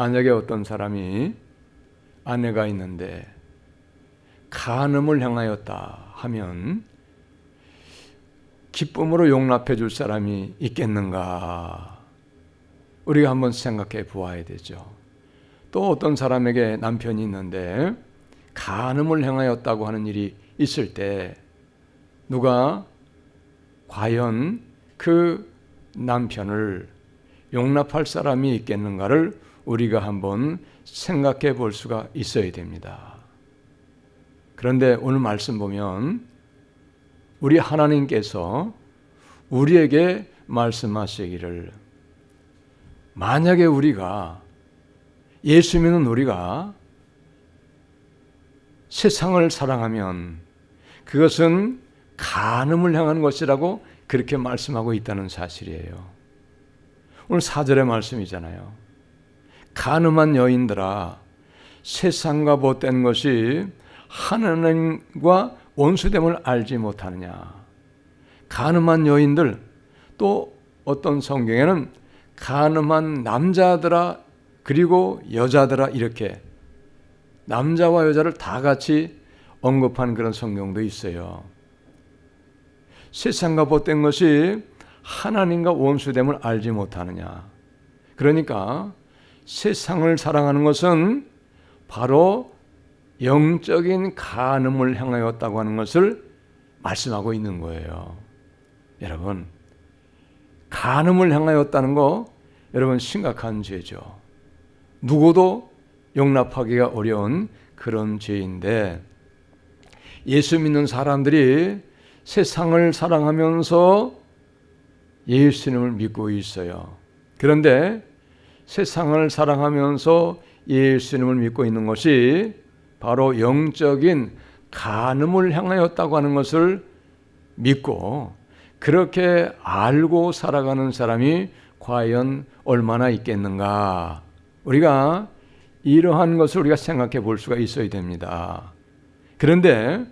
만약에 어떤 사람이 아내가 있는데 간음을 행하였다 하면 기쁨으로 용납해 줄 사람이 있겠는가? 우리가 한번 생각해 보아야 되죠. 또 어떤 사람에게 남편이 있는데 간음을 행하였다고 하는 일이 있을 때 누가 과연 그 남편을 용납할 사람이 있겠는가를 우리가 한번 생각해 볼 수가 있어야 됩니다. 그런데 오늘 말씀 보면 우리 하나님께서 우리에게 말씀하시기를 만약에 우리가 예수 믿는 우리가 세상을 사랑하면 그것은 간음을 향한 것이라고 그렇게 말씀하고 있다는 사실이에요. 오늘 4절의 말씀이잖아요. 간음한 여인들아 세상과 못된 것이 하나님과 원수됨을 알지 못하느냐. 간음한 여인들, 또 어떤 성경에는 간음한 남자들아 그리고 여자들아 이렇게 남자와 여자를 다 같이 언급한 그런 성경도 있어요. 세상과 못된 것이 하나님과 원수됨을 알지 못하느냐. 그러니까 세상을 사랑하는 것은 바로 영적인 간음을 행하였다고 하는 것을 말씀하고 있는 거예요. 여러분, 간음을 행하였다는 거 여러분 심각한 죄죠. 누구도 용납하기가 어려운 그런 죄인데 예수 믿는 사람들이 세상을 사랑하면서 예수님을 믿고 있어요. 그런데 세상을 사랑하면서 예수님을 믿고 있는 것이 바로 영적인 간음을 향하였다고 하는 것을 믿고 그렇게 알고 살아가는 사람이 과연 얼마나 있겠는가. 우리가 이러한 것을 우리가 생각해 볼 수가 있어야 됩니다. 그런데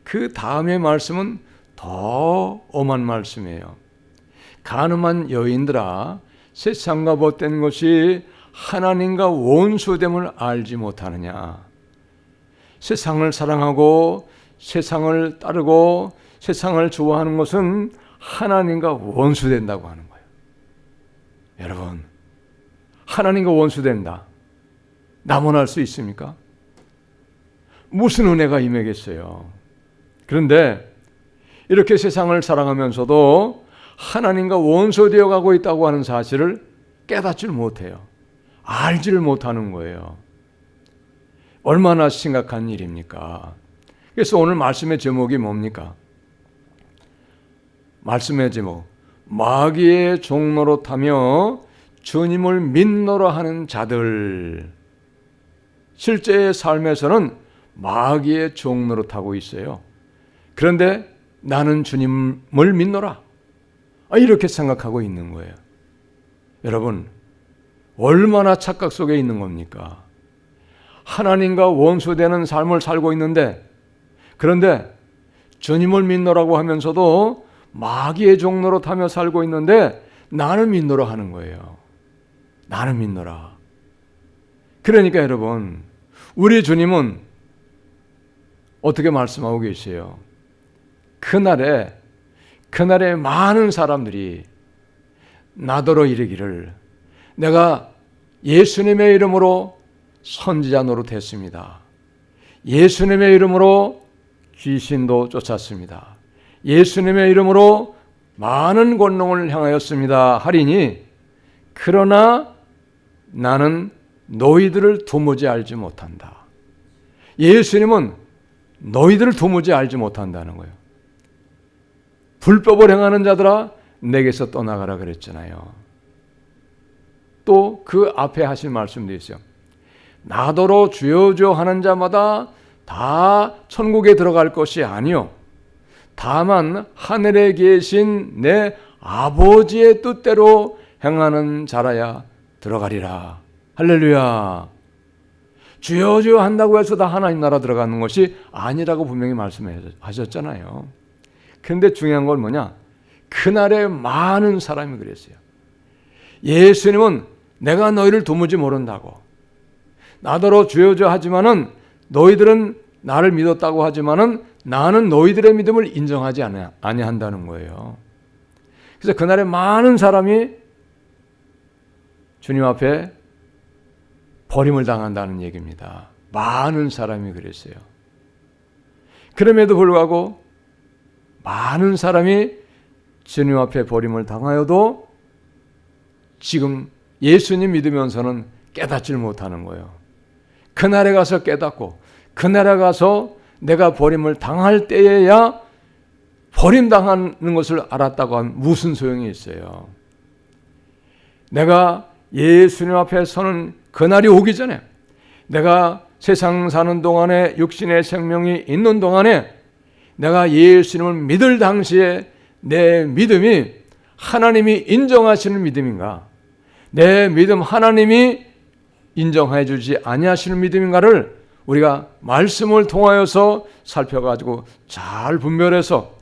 그 다음의 말씀은 더 엄한 말씀이에요. 간음한 여인들아 세상과 못된 것이 하나님과 원수됨을 알지 못하느냐. 세상을 사랑하고 세상을 따르고 세상을 좋아하는 것은 하나님과 원수된다고 하는 거예요. 여러분, 하나님과 원수된다. 남원할 수 있습니까? 무슨 은혜가 임하겠어요. 그런데 이렇게 세상을 사랑하면서도 하나님과 원수되어 가고 있다고 하는 사실을 깨닫지를 못해요. 알지를 못하는 거예요. 얼마나 심각한 일입니까? 그래서 오늘 말씀의 제목이 뭡니까? 말씀의 제목, 마귀의 종노릇하며 주님을 믿노라 하는 자들. 실제의 삶에서는 마귀의 종노릇하고 있어요. 그런데 나는 주님을 믿노라, 이렇게 생각하고 있는 거예요. 여러분, 얼마나 착각 속에 있는 겁니까? 하나님과 원수되는 삶을 살고 있는데, 그런데 주님을 믿노라고 하면서도 마귀의 종노릇하며 살고 있는데 나는 믿노라 하는 거예요. 나는 믿노라. 그러니까 여러분, 우리 주님은 어떻게 말씀하고 계세요? 그날에 많은 사람들이 나더러 이르기를 내가 예수님의 이름으로 선지자 노릇했습니다. 예수님의 이름으로 귀신도 쫓았습니다. 예수님의 이름으로 많은 권능을 향하였습니다. 하리니 그러나 나는 너희들을 도무지 알지 못한다. 예수님은 너희들을 도무지 알지 못한다는 거예요. 불법을 행하는 자들아 내게서 떠나가라 그랬잖아요. 또 그 앞에 하신 말씀도 있어요. 나더러 주여 주여 하는 자마다 다 천국에 들어갈 것이 아니요 다만 하늘에 계신 내 아버지의 뜻대로 행하는 자라야 들어가리라. 할렐루야. 주여 주여 한다고 해서 다 하나님 나라 들어가는 것이 아니라고 분명히 말씀하셨잖아요. 그런데 중요한 건 뭐냐? 그날에 많은 사람이 그랬어요. 예수님은 내가 너희를 도무지 모른다고, 나더러 주여 하지만은 너희들은 나를 믿었다고 하지만은 나는 너희들의 믿음을 인정하지 아니한다는 거예요. 그래서 그날에 많은 사람이 주님 앞에 버림을 당한다는 얘기입니다. 많은 사람이 그랬어요. 그럼에도 불구하고 많은 사람이 주님 앞에 버림을 당하여도 지금 예수님 믿으면서는 깨닫질 못하는 거예요. 그날에 가서 깨닫고 그날에 가서 내가 버림을 당할 때에야 버림당하는 것을 알았다고 하면 무슨 소용이 있어요. 내가 예수님 앞에 서는 그날이 오기 전에, 내가 세상 사는 동안에 육신의 생명이 있는 동안에 내가 예수님을 믿을 당시에 내 믿음이 하나님이 인정하시는 믿음인가, 내 믿음 하나님이 인정해 주지 아니하시는 믿음인가를 우리가 말씀을 통하여서 살펴가지고 잘 분별해서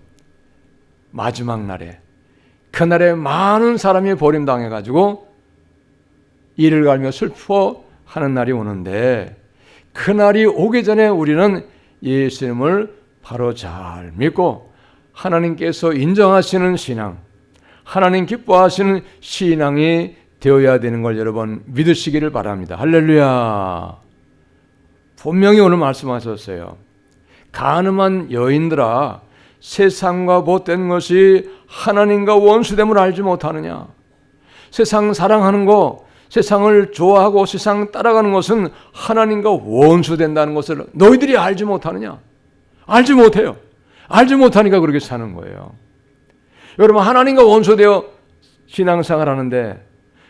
마지막 날에, 그날에 많은 사람이 버림당해가지고 이를 갈며 슬퍼하는 날이 오는데, 그날이 오기 전에 우리는 예수님을 바로 잘 믿고 하나님께서 인정하시는 신앙, 하나님 기뻐하시는 신앙이 되어야 되는 걸 여러분 믿으시기를 바랍니다. 할렐루야. 분명히 오늘 말씀하셨어요. 가늠한 여인들아, 세상과 못된 것이 하나님과 원수됨을 알지 못하느냐. 세상 사랑하는 거, 세상을 좋아하고 세상 따라가는 것은 하나님과 원수된다는 것을 너희들이 알지 못하느냐. 알지 못해요. 알지 못하니까 그렇게 사는 거예요. 여러분, 하나님과 원수되어 신앙생활 하는데,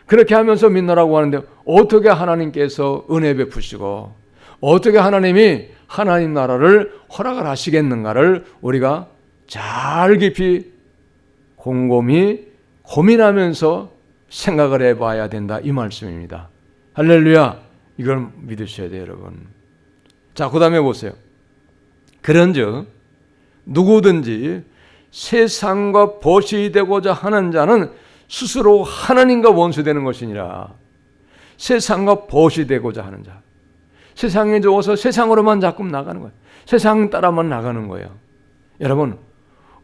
그렇게 하면서 믿노라고 하는데 어떻게 하나님께서 은혜 베푸시고 어떻게 하나님이 하나님 나라를 허락을 하시겠는가를 우리가 잘 깊이 곰곰이 고민하면서 생각을 해봐야 된다, 이 말씀입니다. 할렐루야. 이걸 믿으셔야 돼요, 여러분. 자, 그 다음에 보세요. 그런즉 누구든지 세상과 벗이 되고자 하는 자는 스스로 하나님과 원수되는 것이니라. 세상과 벗이 되고자 하는 자, 세상에 좋아서 세상으로만 자꾸 나가는 거예요. 세상 따라만 나가는 거예요. 여러분,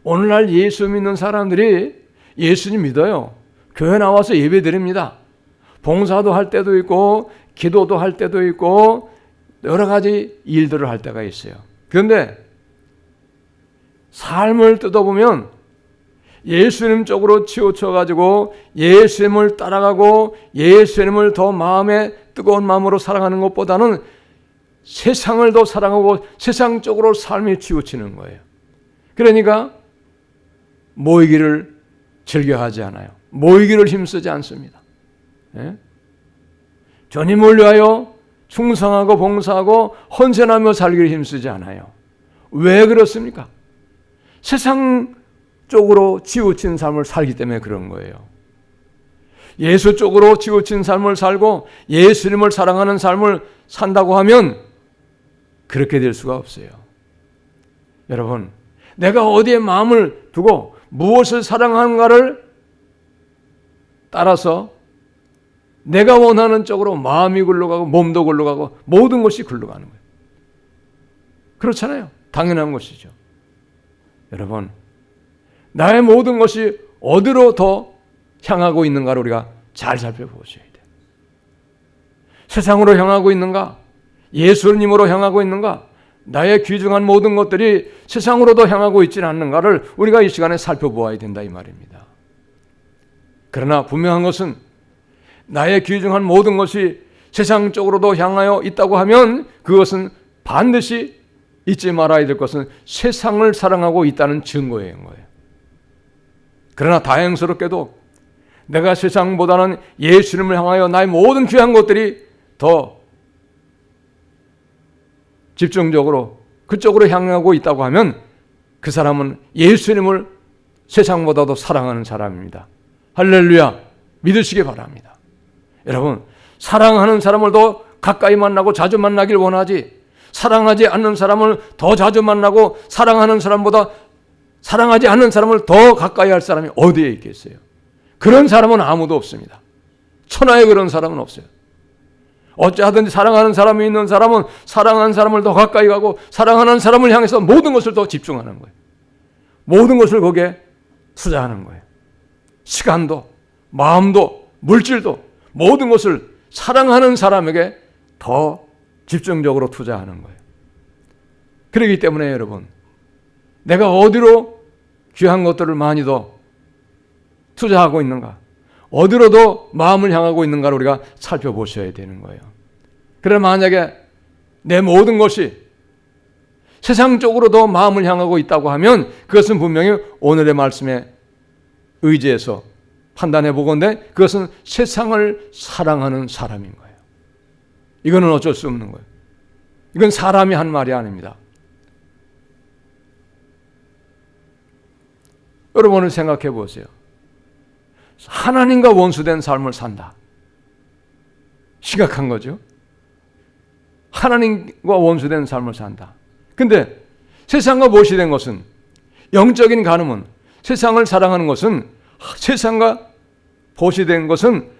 오늘날 예수 믿는 사람들이 예수님 믿어요. 교회 나와서 예배 드립니다. 봉사도 할 때도 있고 기도도 할 때도 있고 여러 가지 일들을 할 때가 있어요. 그런데 삶을 뜯어보면 예수님 쪽으로 치우쳐가지고 예수님을 따라가고 예수님을 더 마음에 뜨거운 마음으로 사랑하는 것보다는 세상을 더 사랑하고 세상 쪽으로 삶이 치우치는 거예요. 그러니까 모이기를 즐겨하지 않아요. 모이기를 힘쓰지 않습니다. 예? 주님을 위하여 충성하고 봉사하고 헌신하며 살기를 힘쓰지 않아요. 왜 그렇습니까? 세상 쪽으로 치우친 삶을 살기 때문에 그런 거예요. 예수 쪽으로 치우친 삶을 살고 예수님을 사랑하는 삶을 산다고 하면 그렇게 될 수가 없어요. 여러분, 내가 어디에 마음을 두고 무엇을 사랑하는가를 따라서 내가 원하는 쪽으로 마음이 굴러가고 몸도 굴러가고 모든 것이 굴러가는 거예요. 그렇잖아요. 당연한 것이죠. 여러분, 나의 모든 것이 어디로 더 향하고 있는가를 우리가 잘 살펴보셔야 돼요. 세상으로 향하고 있는가? 예수님으로 향하고 있는가? 나의 귀중한 모든 것들이 세상으로도 향하고 있지는 않는가를 우리가 이 시간에 살펴보아야 된다, 이 말입니다. 그러나 분명한 것은 나의 귀중한 모든 것이 세상 쪽으로도 향하여 있다고 하면 그것은 반드시 잊지 말아야 될 것은 세상을 사랑하고 있다는 증거인 거예요. 그러나 다행스럽게도 내가 세상보다는 예수님을 향하여 나의 모든 귀한 것들이 더 집중적으로 그쪽으로 향하고 있다고 하면 그 사람은 예수님을 세상보다도 사랑하는 사람입니다. 할렐루야. 믿으시기 바랍니다. 여러분, 사랑하는 사람을 더 가까이 만나고 자주 만나길 원하지, 사랑하지 않는 사람을 더 자주 만나고 사랑하는 사람보다 사랑하지 않는 사람을 더 가까이 할 사람이 어디에 있겠어요? 그런 사람은 아무도 없습니다. 천하에 그런 사람은 없어요. 어찌하든지 사랑하는 사람이 있는 사람은 사랑하는 사람을 더 가까이 가고 사랑하는 사람을 향해서 모든 것을 더 집중하는 거예요. 모든 것을 거기에 투자하는 거예요. 시간도, 마음도, 물질도 모든 것을 사랑하는 사람에게 더 집중적으로 투자하는 거예요. 그렇기 때문에 여러분, 내가 어디로 귀한 것들을 많이 더 투자하고 있는가, 어디로 더 마음을 향하고 있는가를 우리가 살펴보셔야 되는 거예요. 그러나 만약에 내 모든 것이 세상적으로 더 마음을 향하고 있다고 하면 그것은 분명히 오늘의 말씀에 의지해서 판단해 보건대 그것은 세상을 사랑하는 사람인 거예요. 이거는 어쩔 수 없는 거예요. 이건 사람이 한 말이 아닙니다. 여러분은 생각해 보세요. 하나님과 원수된 삶을 산다. 심각한 거죠. 하나님과 원수된 삶을 산다. 근데 세상과 보시된 것은, 영적인 간음은, 세상을 사랑하는 것은, 세상과 보시된 것은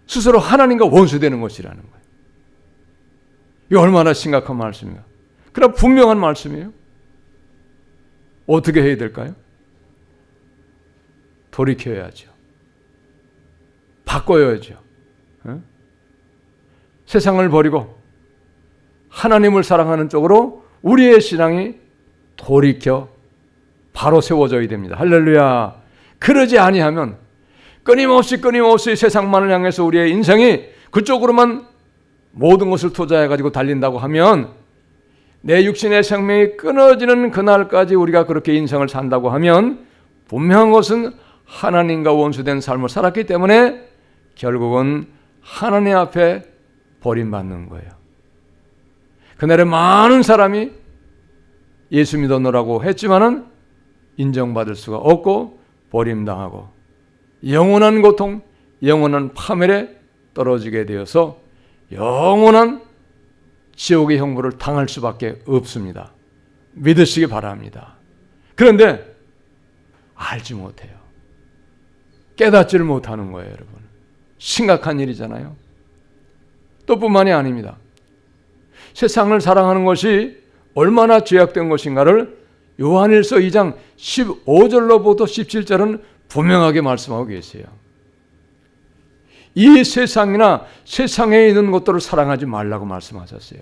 스스로 하나님과 원수되는 것이라는 거예요. 이 얼마나 심각한 말씀인가. 그러나 분명한 말씀이에요. 어떻게 해야 될까요? 돌이켜야죠. 바꿔야죠. 세상을 버리고 하나님을 사랑하는 쪽으로 우리의 신앙이 돌이켜 바로 세워져야 됩니다. 할렐루야. 그러지 아니하면 끊임없이 세상만을 향해서 우리의 인생이 그쪽으로만 모든 것을 투자해가지고 달린다고 하면, 내 육신의 생명이 끊어지는 그날까지 우리가 그렇게 인생을 산다고 하면 분명한 것은 하나님과 원수된 삶을 살았기 때문에 결국은 하나님 앞에 버림받는 거예요. 그날에 많은 사람이 예수 믿었노라고 했지만은 인정받을 수가 없고 버림당하고 영원한 고통, 영원한 파멸에 떨어지게 되어서 영원한 지옥의 형벌을 당할 수밖에 없습니다. 믿으시기 바랍니다. 그런데 알지 못해요. 깨닫지를 못하는 거예요, 여러분. 심각한 일이잖아요. 또 뿐만이 아닙니다. 세상을 사랑하는 것이 얼마나 죄악된 것인가를 요한일서 2장 15절로부터 17절은 분명하게 말씀하고 계세요. 이 세상이나 세상에 있는 것들을 사랑하지 말라고 말씀하셨어요.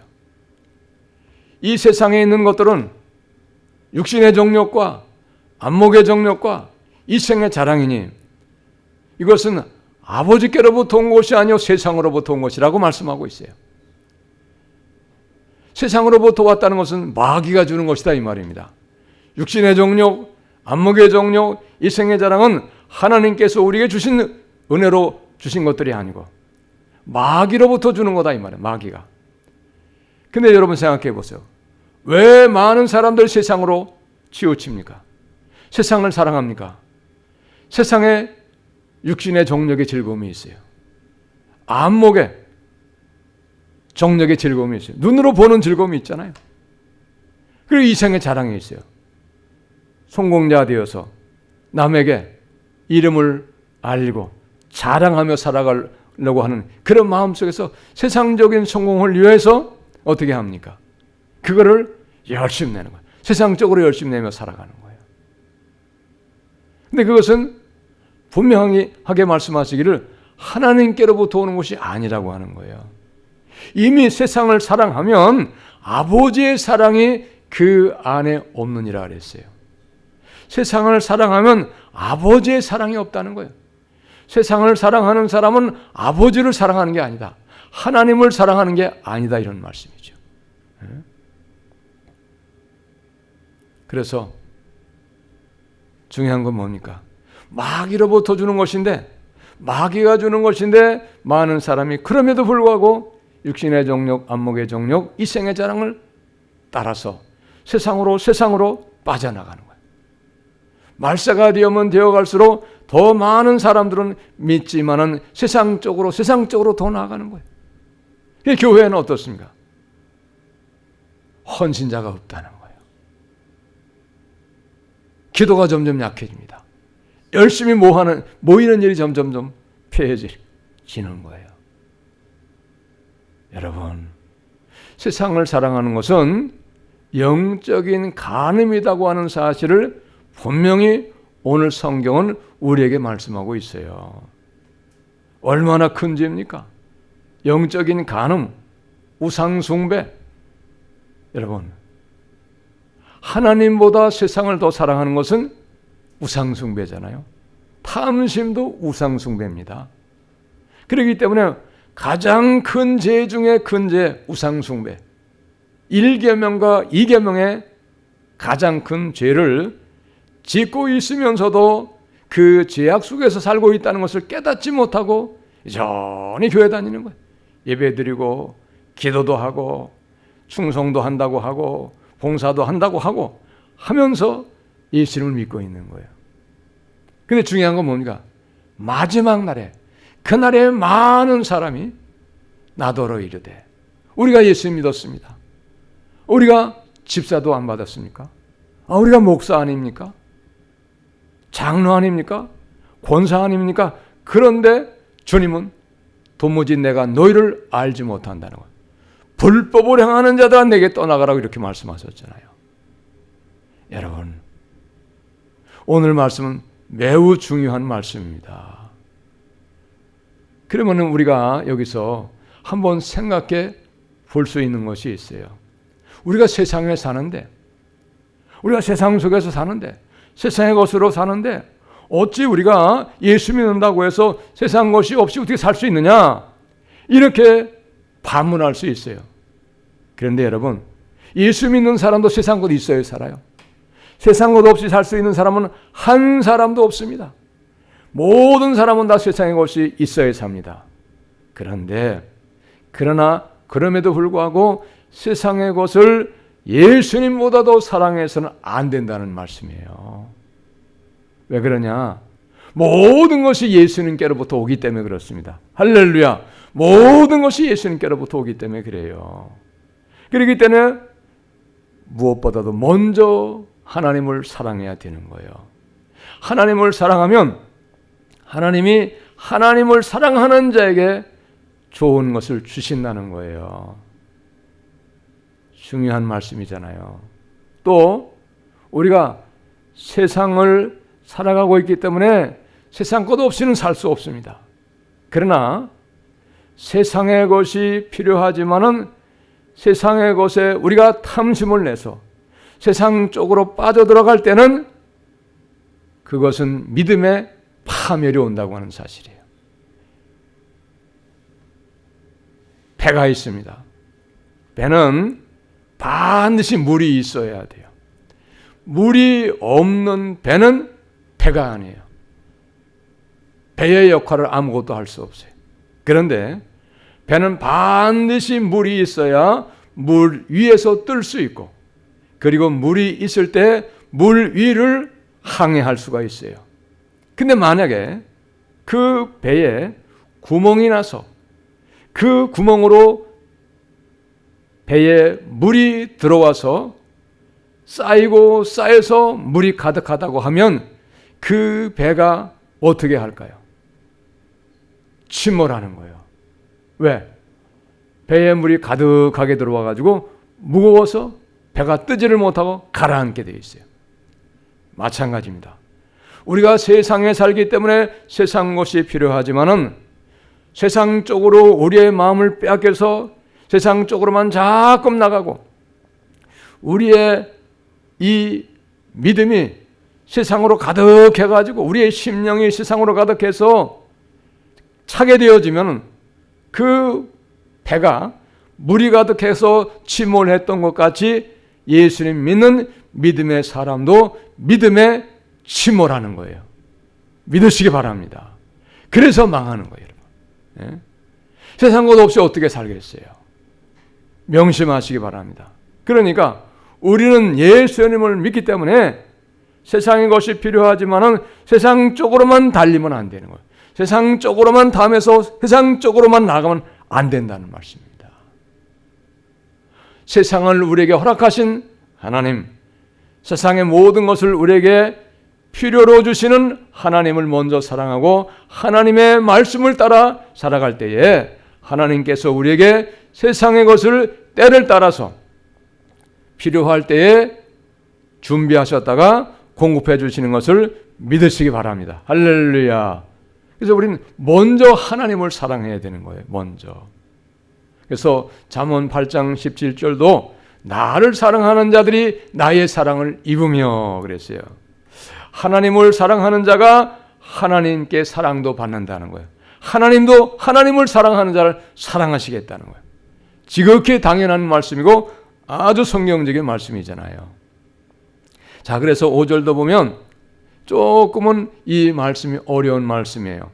이 세상에 있는 것들은 육신의 정욕과 안목의 정욕과 이생의 자랑이니 이것은 아버지께로부터 온 것이 아니요 세상으로부터 온 것이라고 말씀하고 있어요. 세상으로부터 왔다는 것은 마귀가 주는 것이다 이 말입니다. 육신의 정욕, 안목의 정욕, 이생의 자랑은 하나님께서 우리에게 주신 은혜로 주신 것들이 아니고 마귀로부터 주는 거다 이 말이에요. 마귀가. 근데 여러분 생각해 보세요. 왜 많은 사람들이 세상으로 치우칩니까? 세상을 사랑합니까? 세상에 육신의 정욕의 즐거움이 있어요. 안목의 정욕의 즐거움이 있어요. 눈으로 보는 즐거움이 있잖아요. 그리고 이생의 자랑이 있어요. 성공자 되어서 남에게 이름을 알리고 자랑하며 살아가려고 하는 그런 마음 속에서 세상적인 성공을 위해서 어떻게 합니까? 그거를 열심히 내는 거예요. 세상적으로 열심히 내며 살아가는 거예요. 근데 그것은 분명하게 말씀하시기를 하나님께로부터 오는 것이 아니라고 하는 거예요. 이미 세상을 사랑하면 아버지의 사랑이 그 안에 없느니라 그랬어요. 세상을 사랑하면 아버지의 사랑이 없다는 거예요. 세상을 사랑하는 사람은 아버지를 사랑하는 게 아니다. 하나님을 사랑하는 게 아니다 이런 말씀이죠. 그래서 중요한 건 뭡니까? 마귀로부터 주는 것인데, 마귀가 주는 것인데 많은 사람이 그럼에도 불구하고 육신의 정욕, 안목의 정욕, 이생의 자랑을 따라서 세상으로 빠져나가는 거예요. 말세가 되면 되어갈수록 더 많은 사람들은 믿지만은 세상적으로 더 나아가는 거예요. 교회는 어떻습니까? 헌신자가 없다는 거예요. 기도가 점점 약해집니다. 열심히 모이는 일이 점점점 폐해지는 거예요. 여러분, 세상을 사랑하는 것은 영적인 간음이라고 하는 사실을 분명히 오늘 성경은 우리에게 말씀하고 있어요. 얼마나 큰 죄입니까? 영적인 간음, 우상숭배. 여러분, 하나님보다 세상을 더 사랑하는 것은 우상숭배잖아요. 탐심도 우상숭배입니다. 그렇기 때문에 가장 큰 죄 중에 큰 죄, 우상숭배. 1계명과 2계명의 가장 큰 죄를 짓고 있으면서도 그 죄악 속에서 살고 있다는 것을 깨닫지 못하고 여전히 교회 다니는 거예요. 예배드리고 기도도 하고 충성도 한다고 하고 봉사도 한다고 하고 하면서 예수님을 믿고 있는 거예요. 근데 중요한 건 뭡니까? 마지막 날에 그날에 많은 사람이 나더러 이르되 우리가 예수 믿었습니다. 우리가 집사도 안 받았습니까? 우리가 목사 아닙니까? 장로 아닙니까? 권사 아닙니까? 그런데 주님은 도무지 내가 너희를 알지 못한다는 거예요. 불법을 행하는 자들아 내게 떠나가라고 이렇게 말씀하셨잖아요. 여러분, 오늘 말씀은 매우 중요한 말씀입니다. 그러면 우리가 여기서 한번 생각해 볼 수 있는 것이 있어요. 우리가 세상에 사는데, 우리가 세상 속에서 사는데, 세상의 것으로 사는데 어찌 우리가 예수 믿는다고 해서 세상 것이 없이 어떻게 살 수 있느냐? 이렇게 반문할 수 있어요. 그런데 여러분, 예수 믿는 사람도 세상 것 있어야 살아요. 세상 것 없이 살 수 있는 사람은 한 사람도 없습니다. 모든 사람은 다 세상의 것이 있어야 삽니다. 그러나 그럼에도 불구하고 세상의 것을 예수님보다도 사랑해서는 안 된다는 말씀이에요. 왜 그러냐? 모든 것이 예수님께로부터 오기 때문에 그렇습니다. 할렐루야! 모든 것이 예수님께로부터 오기 때문에 그래요. 그렇기 때문에 무엇보다도 먼저 하나님을 사랑해야 되는 거예요. 하나님을 사랑하면 하나님이 하나님을 사랑하는 자에게 좋은 것을 주신다는 거예요. 중요한 말씀이잖아요. 또 우리가 세상을 살아가고 있기 때문에 세상 것 없이는 살 수 없습니다. 그러나 세상의 것이 필요하지만은 세상의 것에 우리가 탐심을 내서 세상 쪽으로 빠져들어갈 때는 그것은 믿음의 파멸이 온다고 하는 사실이에요. 배가 있습니다. 배는 반드시 물이 있어야 돼요. 물이 없는 배는 배가 아니에요. 배의 역할을 아무것도 할 수 없어요. 그런데 배는 반드시 물이 있어야 물 위에서 뜰 수 있고, 그리고 물이 있을 때 물 위를 항해할 수가 있어요. 근데 만약에 그 배에 구멍이 나서 그 구멍으로 배에 물이 들어와서 쌓이고 쌓여서 물이 가득하다고 하면 그 배가 어떻게 할까요? 침몰하는 거예요. 왜? 배에 물이 가득하게 들어와 가지고 무거워서 배가 뜨지를 못하고 가라앉게 되어 있어요. 마찬가지입니다. 우리가 세상에 살기 때문에 세상 것이 필요하지만은 세상 쪽으로 우리의 마음을 빼앗겨서 세상 쪽으로만 자꾸 나가고 우리의 이 믿음이 세상으로 가득해가지고 우리의 심령이 세상으로 가득해서 차게 되어지면 그 배가 물이 가득해서 침몰했던 것 같이 예수님 믿는 믿음의 사람도 믿음에 침몰하는 거예요. 믿으시기 바랍니다. 그래서 망하는 거예요, 여러분. 세상 것 없이 어떻게 살겠어요? 명심하시기 바랍니다. 그러니까 우리는 예수님을 믿기 때문에 세상의 것이 필요하지만은 세상 쪽으로만 달리면 안 되는 거예요. 세상 쪽으로만 닿으면서 세상 쪽으로만 나가면 안 된다는 말씀입니다. 세상을 우리에게 허락하신 하나님, 세상의 모든 것을 우리에게 필요로 주시는 하나님을 먼저 사랑하고 하나님의 말씀을 따라 살아갈 때에 하나님께서 우리에게 세상의 것을 때를 따라서 필요할 때에 준비하셨다가 공급해 주시는 것을 믿으시기 바랍니다. 할렐루야. 그래서 우리는 먼저 하나님을 사랑해야 되는 거예요. 먼저. 그래서 잠언 8장 17절도 나를 사랑하는 자들이 나의 사랑을 입으며 그랬어요. 하나님을 사랑하는 자가 하나님께 사랑도 받는다는 거예요. 하나님도 하나님을 사랑하는 자를 사랑하시겠다는 거예요. 지극히 당연한 말씀이고 아주 성경적인 말씀이잖아요. 자, 그래서 5절도 보면 조금은 이 말씀이 어려운 말씀이에요.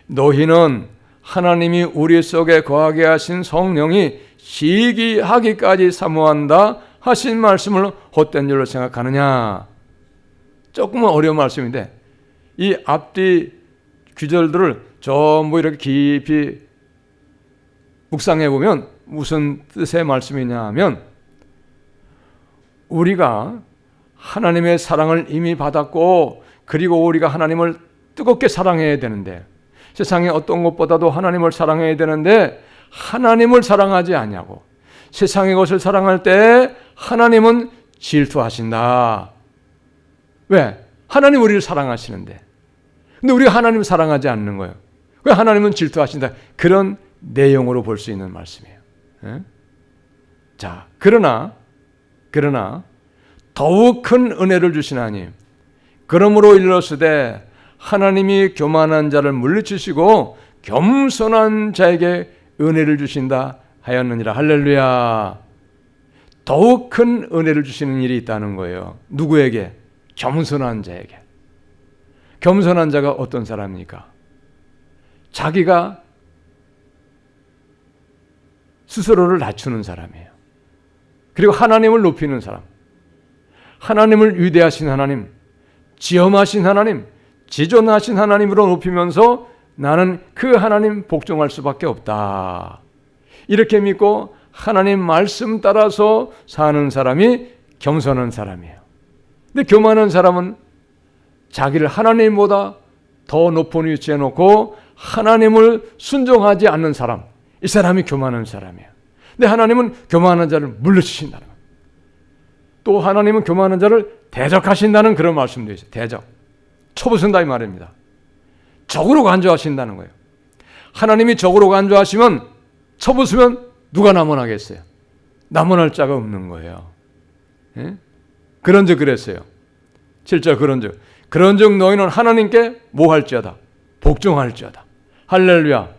너희는 하나님이 우리 속에 거하게 하신 성령이 시기하기까지 사모한다 하신 말씀을 헛된 줄로 생각하느냐. 조금은 어려운 말씀인데 이 앞뒤 구절들을 전부 이렇게 깊이 묵상해 보면 무슨 뜻의 말씀이냐 하면 우리가 하나님의 사랑을 이미 받았고 그리고 우리가 하나님을 뜨겁게 사랑해야 되는데 세상에 어떤 것보다도 하나님을 사랑해야 되는데 하나님을 사랑하지 않냐고 세상의 것을 사랑할 때 하나님은 질투하신다. 왜? 하나님 우리를 사랑하시는데 근데 우리가 하나님을 사랑하지 않는 거예요. 왜 하나님은 질투하신다. 그런 내용으로 볼 수 있는 말씀이에요. 예? 자, 그러나 더욱 큰 은혜를 주신 하나님 그러므로 일렀으되 하나님이 교만한 자를 물리치시고 겸손한 자에게 은혜를 주신다 하였느니라. 할렐루야. 더욱 큰 은혜를 주시는 일이 있다는 거예요. 누구에게? 겸손한 자에게. 겸손한 자가 어떤 사람입니까? 자기가 스스로를 낮추는 사람이에요. 그리고 하나님을 높이는 사람. 하나님을 위대하신 하나님, 지엄하신 하나님, 지존하신 하나님으로 높이면서 나는 그 하나님 복종할 수밖에 없다. 이렇게 믿고 하나님 말씀 따라서 사는 사람이 겸손한 사람이에요. 근데 교만한 사람은 자기를 하나님보다 더 높은 위치에 놓고 하나님을 순종하지 않는 사람, 이 사람이 교만한 사람이에요. 근데 하나님은 교만한 자를 물리치신다는 거예요. 또 하나님은 교만한 자를 대적하신다는 그런 말씀도 있어요. 대적. 쳐부순다 이 말입니다. 적으로 간주하신다는 거예요. 하나님이 적으로 간주하시면 쳐부수면 누가 남원하겠어요? 남원할 자가 없는 거예요. 예? 그런즉 그랬어요. 7절 그런즉 너희는 하나님께 뭐 할지어다? 복종할지어다. 할렐루야.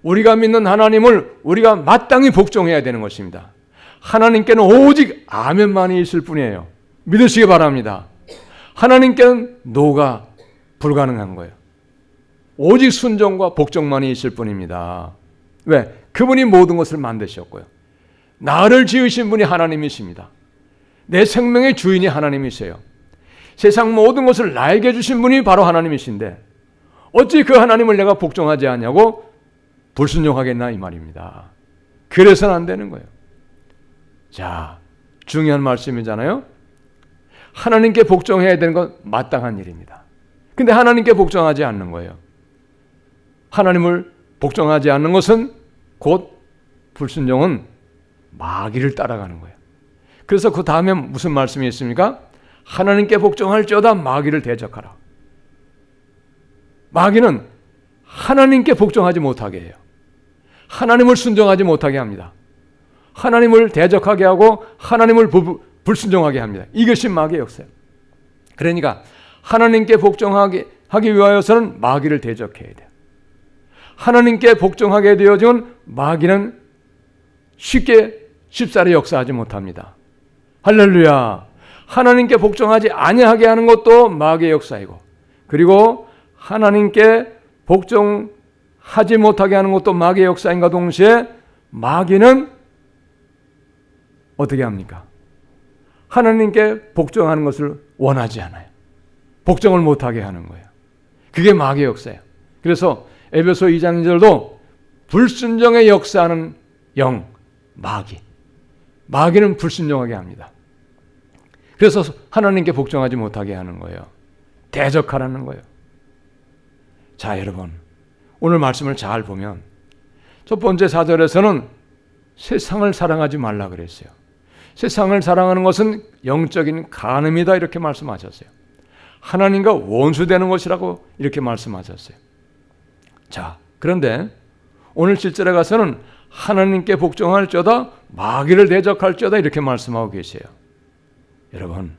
우리가 믿는 하나님을 우리가 마땅히 복종해야 되는 것입니다. 하나님께는 오직 아멘만이 있을 뿐이에요. 믿으시기 바랍니다. 하나님께는 노가 불가능한 거예요. 오직 순종과 복종만이 있을 뿐입니다. 왜? 그분이 모든 것을 만드셨고요. 나를 지으신 분이 하나님이십니다. 내 생명의 주인이 하나님이세요. 세상 모든 것을 나에게 주신 분이 바로 하나님이신데 어찌 그 하나님을 내가 복종하지 않냐고 불순종하겠나 이 말입니다. 그래서는 안 되는 거예요. 자, 중요한 말씀이잖아요. 하나님께 복종해야 되는 건 마땅한 일입니다. 근데 하나님께 복종하지 않는 거예요. 하나님을 복종하지 않는 것은 곧 불순종은 마귀를 따라가는 거예요. 그래서 그 다음에 무슨 말씀이 있습니까? 하나님께 복종할지어다 마귀를 대적하라. 마귀는 하나님께 복종하지 못하게 해요. 하나님을 순종하지 못하게 합니다. 하나님을 대적하게 하고 하나님을 불순종하게 합니다. 이것이 마귀의 역사예요. 그러니까 하나님께 복종하기 위하여서는 마귀를 대적해야 돼요. 하나님께 복종하게 되어지면 마귀는 쉽사리 역사하지 못합니다. 할렐루야. 하나님께 복종하지 아니하게 하는 것도 마귀의 역사이고 그리고 하나님께 복종하지 못하게 하는 것도 마귀의 역사인가 동시에 마귀는 어떻게 합니까? 하나님께 복종하는 것을 원하지 않아요. 복종을 못하게 하는 거예요. 그게 마귀의 역사예요. 그래서 에베소 2장 2절도 불순종의 역사하는 영, 마귀는 불순종하게 합니다. 그래서 하나님께 복종하지 못하게 하는 거예요. 대적하라는 거예요. 자, 여러분 오늘 말씀을 잘 보면 첫 번째 4절에서는 세상을 사랑하지 말라 그랬어요. 세상을 사랑하는 것은 영적인 간음이다 이렇게 말씀하셨어요. 하나님과 원수되는 것이라고 이렇게 말씀하셨어요. 자, 그런데 오늘 7절에 가서는 하나님께 복종할지어다 마귀를 대적할지어다 이렇게 말씀하고 계세요. 여러분,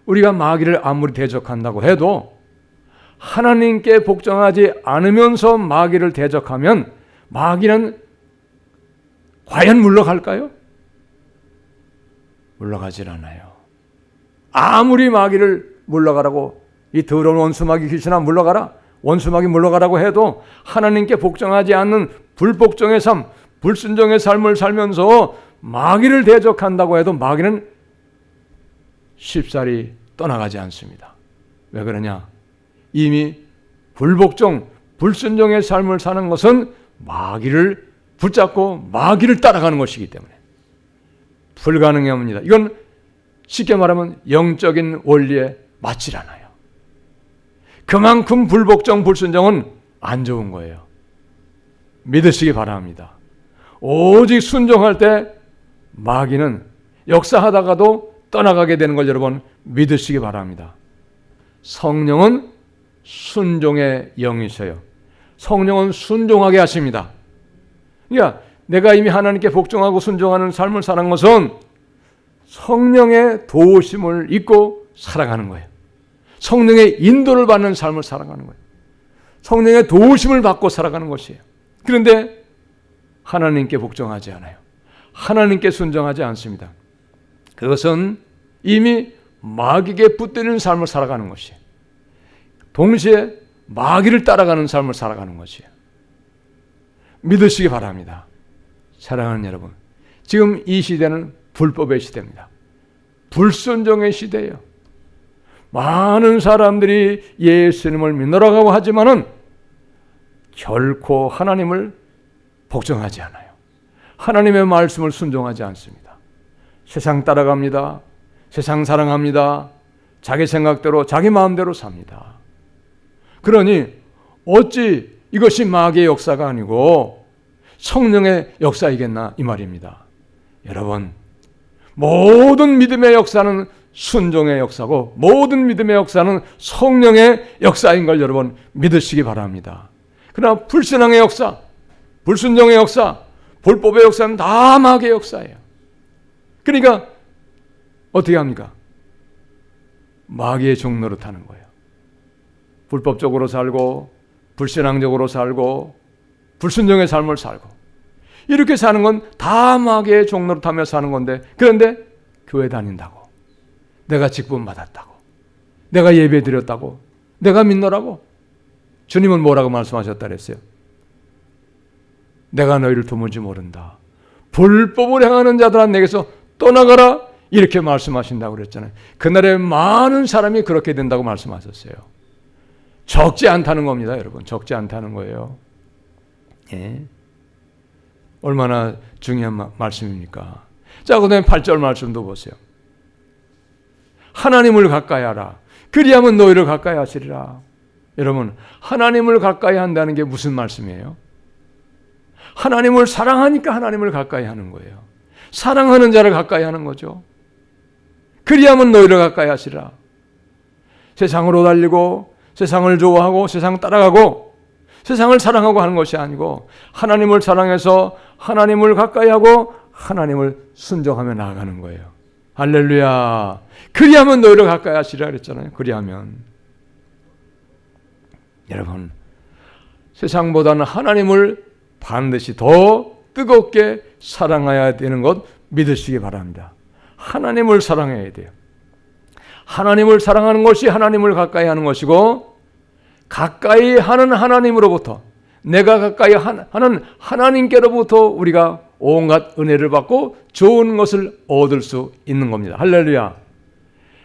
우리가 마귀를 아무리 대적한다고 해도 하나님께 복종하지 않으면서 마귀를 대적하면 마귀는 과연 물러갈까요? 물러가질 않아요. 아무리 마귀를 물러가라고, 이 더러운 원수마귀 귀신아 물러가라, 원수마귀 물러가라고 해도 하나님께 복종하지 않는 불복종의 삶, 불순종의 삶을 살면서 마귀를 대적한다고 해도 마귀는 쉽사리 떠나가지 않습니다. 왜 그러냐? 이미 불복종, 불순종의 삶을 사는 것은 마귀를 붙잡고 마귀를 따라가는 것이기 때문에 불가능합니다. 이건 쉽게 말하면 영적인 원리에 맞질 않아요. 그만큼 불복종, 불순종은 안 좋은 거예요. 믿으시기 바랍니다. 오직 순종할 때 마귀는 역사하다가도 떠나가게 되는 걸 여러분 믿으시기 바랍니다. 성령은 순종의 영이세요. 성령은 순종하게 하십니다. 그러니까 내가 이미 하나님께 복종하고 순종하는 삶을 사는 것은 성령의 도우심을 입고 살아가는 거예요. 성령의 인도를 받는 삶을 살아가는 거예요. 성령의 도우심을 받고 살아가는 것이에요. 그런데 하나님께 복종하지 않아요. 하나님께 순종하지 않습니다. 그것은 이미 마귀에게 붙드는 삶을 살아가는 것이에요. 동시에 마귀를 따라가는 삶을 살아가는 것이에요. 믿으시기 바랍니다. 사랑하는 여러분, 지금 이 시대는 불법의 시대입니다. 불순종의 시대예요. 많은 사람들이 예수님을 믿노라고 하지만은 결코 하나님을 복종하지 않아요. 하나님의 말씀을 순종하지 않습니다. 세상 따라갑니다. 세상 사랑합니다. 자기 생각대로 자기 마음대로 삽니다. 그러니 어찌 이것이 마귀의 역사가 아니고 성령의 역사이겠나 이 말입니다. 여러분, 모든 믿음의 역사는 순종의 역사고 모든 믿음의 역사는 성령의 역사인 걸 여러분 믿으시기 바랍니다. 그러나 불신앙의 역사, 불순종의 역사, 불법의 역사는 다 마귀의 역사예요. 그러니까 어떻게 합니까? 마귀의 종로로 타는 거예요. 불법적으로 살고 불신앙적으로 살고 불순종의 삶을 살고 이렇게 사는 건 다 마귀의 종로로 타며 사는 건데, 그런데 교회 다닌다고, 내가 직분 받았다고, 내가 예배 드렸다고, 내가 믿노라고, 주님은 뭐라고 말씀하셨다 그랬어요? 내가 너희를 도무지 모른다. 불법을 행하는 자들아 내게서 떠나가라 이렇게 말씀하신다고 그랬잖아요. 그날에 많은 사람이 그렇게 된다고 말씀하셨어요. 적지 않다는 겁니다, 여러분. 적지 않다는 거예요. 예. 얼마나 중요한 말씀입니까? 자, 그 다음에 8절 말씀도 보세요. 하나님을 가까이 하라. 그리하면 너희를 가까이 하시리라. 여러분, 하나님을 가까이 한다는 게 무슨 말씀이에요? 하나님을 사랑하니까 하나님을 가까이 하는 거예요. 사랑하는 자를 가까이 하는 거죠. 그리하면 너희를 가까이 하시리라. 세상으로 달리고 세상을 좋아하고 세상 따라가고 세상을 사랑하고 하는 것이 아니고 하나님을 사랑해서 하나님을 가까이 하고 하나님을 순종하며 나아가는 거예요. 할렐루야. 그리하면 너희를 가까이 하시리라 그랬잖아요. 그리하면. 여러분, 세상보다는 하나님을 반드시 더 뜨겁게 사랑해야 되는 것 믿으시기 바랍니다. 하나님을 사랑해야 돼요. 하나님을 사랑하는 것이 하나님을 가까이 하는 것이고, 가까이 하는 하나님으로부터, 내가 가까이 하는 하나님께로부터 우리가 온갖 은혜를 받고 좋은 것을 얻을 수 있는 겁니다. 할렐루야.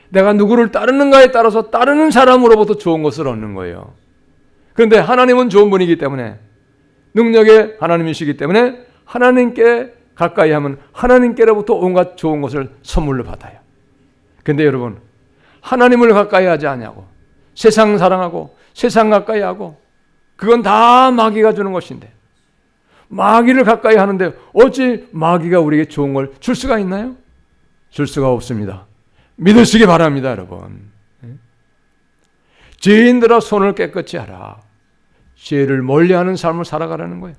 내가 누구를 따르는가에 따라서 따르는 사람으로부터 좋은 것을 얻는 거예요. 그런데 하나님은 좋은 분이기 때문에, 능력의 하나님이시기 때문에 하나님께 가까이 하면 하나님께로부터 온갖 좋은 것을 선물로 받아요. 그런데 여러분, 하나님을 가까이 하지 않냐고, 세상 사랑하고 세상 가까이 하고, 그건 다 마귀가 주는 것인데, 마귀를 가까이 하는데 어찌 마귀가 우리에게 좋은 걸 줄 수가 있나요? 줄 수가 없습니다. 믿으시기 바랍니다, 여러분. 죄인들아 손을 깨끗이 하라. 죄를 멀리하는 삶을 살아가라는 거예요.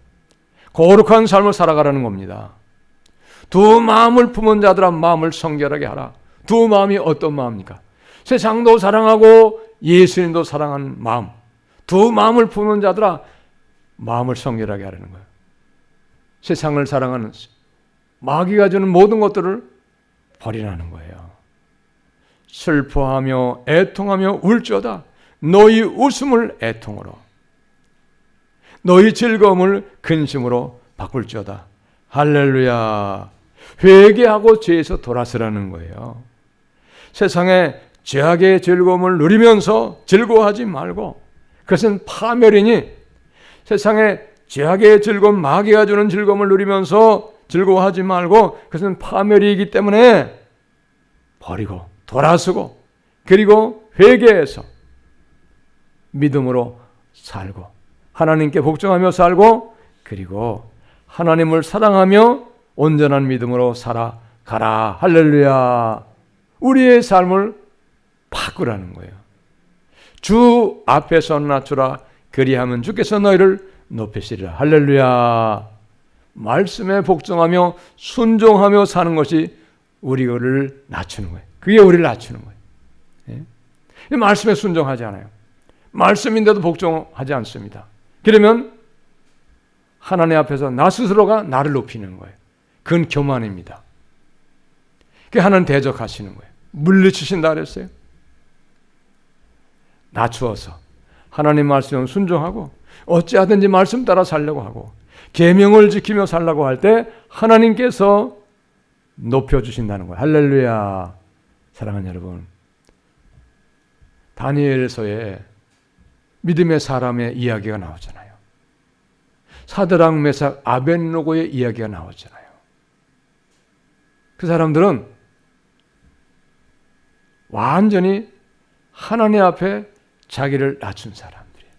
거룩한 삶을 살아가라는 겁니다. 두 마음을 품은 자들아 마음을 성결하게 하라. 두 마음이 어떤 마음입니까? 세상도 사랑하고 예수님도 사랑하는 마음. 두 마음을 품은 자들아 마음을 성결하게 하라는 거예요. 세상을 사랑하는 마귀가 주는 모든 것들을 버리라는 거예요. 슬퍼하며 애통하며 울지어다. 너희 웃음을 애통으로, 너희 즐거움을 근심으로 바꿀지어다. 할렐루야. 회개하고 죄에서 돌아서라는 거예요. 세상에 죄악의 즐거움을 누리면서 즐거워하지 말고, 그것은 파멸이니 세상에 죄악의 즐거움, 마귀가 주는 즐거움을 누리면서 즐거워하지 말고 그것은 파멸이기 때문에 버리고 돌아서고, 그리고 회개해서 믿음으로 살고 하나님께 복종하며 살고, 그리고 하나님을 사랑하며 온전한 믿음으로 살아가라. 할렐루야. 우리의 삶을 바꾸라는 거예요. 주 앞에서 낮추라. 그리하면 주께서 너희를 높이시리라. 할렐루야. 말씀에 복종하며 순종하며 사는 것이 우리를 낮추는 거예요. 그게 우리를 낮추는 거예요. 예? 말씀에 순종하지 않아요. 말씀인데도 복종하지 않습니다. 그러면 하나님 앞에서 나 스스로가 나를 높이는 거예요. 그건 교만입니다. 그게 하나님 대적하시는 거예요. 물리치신다 그랬어요. 낮추어서 하나님 말씀에 순종하고 어찌하든지 말씀 따라 살려고 하고 계명을 지키며 살려고 할 때 하나님께서 높여주신다는 거예요. 할렐루야. 사랑하는 여러분, 다니엘서에 믿음의 사람의 이야기가 나오잖아요. 사드락 메삭 아벳노고의 이야기가 나오잖아요. 그 사람들은 완전히 하나님 앞에 자기를 낮춘 사람들이에요.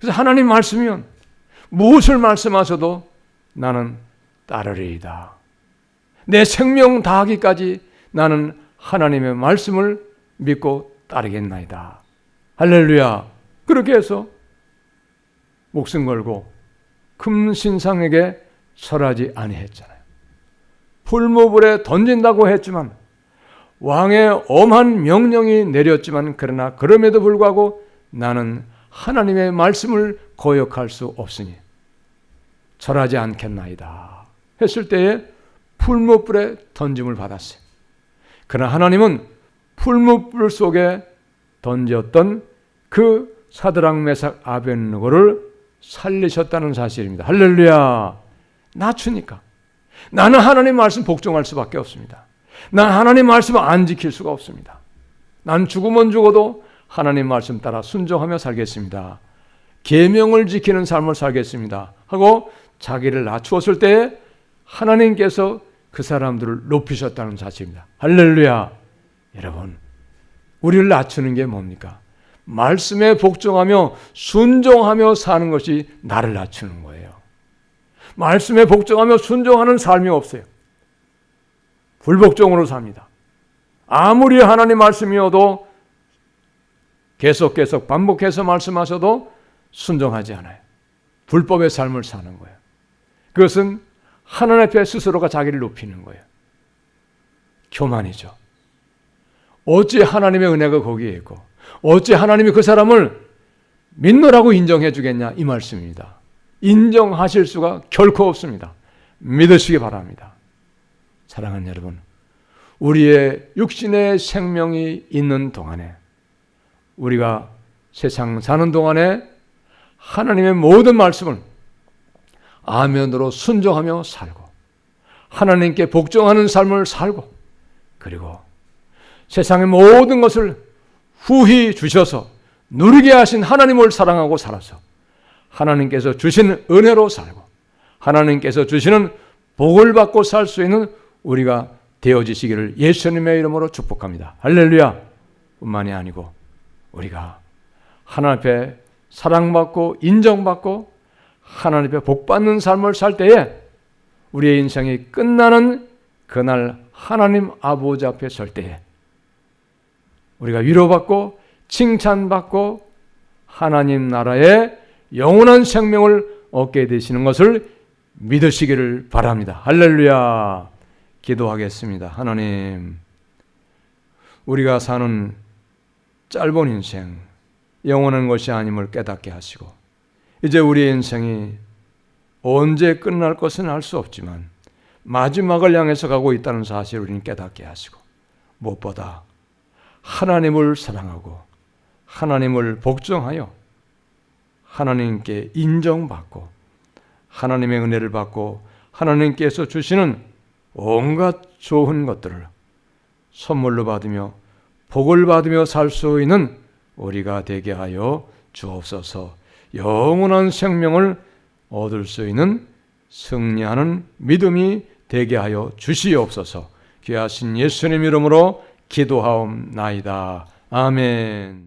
그래서 하나님 말씀이면 무엇을 말씀하셔도 나는 따르리이다. 내 생명 다하기까지 나는 하나님의 말씀을 믿고 따르겠나이다. 할렐루야. 그렇게 해서 목숨 걸고 금신상에게 설하지 아니했잖아요. 풀무불에 던진다고 했지만, 왕의 엄한 명령이 내렸지만, 그러나 그럼에도 불구하고 나는 하나님의 말씀을 거역할 수 없으니 절하지 않겠나이다 했을 때에 풀무불에 던짐을 받았어요. 그러나 하나님은 풀무불 속에 던졌던 그 사드락 메삭 아벳느고를 살리셨다는 사실입니다. 할렐루야. 낮추니까 나는 하나님 말씀 복종할 수밖에 없습니다. 난 하나님 말씀을 안 지킬 수가 없습니다. 난 죽으면 죽어도 하나님 말씀 따라 순종하며 살겠습니다. 계명을 지키는 삶을 살겠습니다 하고 자기를 낮추었을 때 하나님께서 그 사람들을 높이셨다는 사실입니다. 할렐루야. 여러분, 우리를 낮추는 게 뭡니까? 말씀에 복종하며 순종하며 사는 것이 나를 낮추는 거예요. 말씀에 복종하며 순종하는 삶이 없어요. 불복종으로 삽니다. 아무리 하나님 말씀이어도 계속 반복해서 말씀하셔도 순종하지 않아요. 불법의 삶을 사는 거예요. 그것은 하나님 앞에 스스로가 자기를 높이는 거예요. 교만이죠. 어찌 하나님의 은혜가 거기에 있고 어찌 하나님이 그 사람을 믿노라고 인정해 주겠냐, 이 말씀입니다. 인정하실 수가 결코 없습니다. 믿으시기 바랍니다. 사랑하는 여러분, 우리의 육신의 생명이 있는 동안에, 우리가 세상 사는 동안에 하나님의 모든 말씀을 아멘으로 순종하며 살고 하나님께 복종하는 삶을 살고, 그리고 세상의 모든 것을 후히 주셔서 누리게 하신 하나님을 사랑하고 살아서 하나님께서 주신 은혜로 살고 하나님께서 주시는 복을 받고 살 수 있는 우리가 되어지시기를 예수님의 이름으로 축복합니다. 할렐루야. 뿐만이 아니고 우리가 하나님 앞에 사랑받고 인정받고 하나님 앞에 복받는 삶을 살 때에 우리의 인생이 끝나는 그날 하나님 아버지 앞에 설 때에 우리가 위로받고 칭찬받고 하나님 나라의 영원한 생명을 얻게 되시는 것을 믿으시기를 바랍니다. 할렐루야. 기도하겠습니다. 하나님, 우리가 사는 짧은 인생, 영원한 것이 아님을 깨닫게 하시고 이제 우리의 인생이 언제 끝날 것은 알 수 없지만 마지막을 향해서 가고 있다는 사실을 우리는 깨닫게 하시고 무엇보다 하나님을 사랑하고 하나님을 복종하여 하나님께 인정받고 하나님의 은혜를 받고 하나님께서 주시는 온갖 좋은 것들을 선물로 받으며 복을 받으며 살 수 있는 우리가 되게 하여 주옵소서. 영원한 생명을 얻을 수 있는 승리하는 믿음이 되게 하여 주시옵소서. 귀하신 예수님 이름으로 기도하옵나이다. 아멘.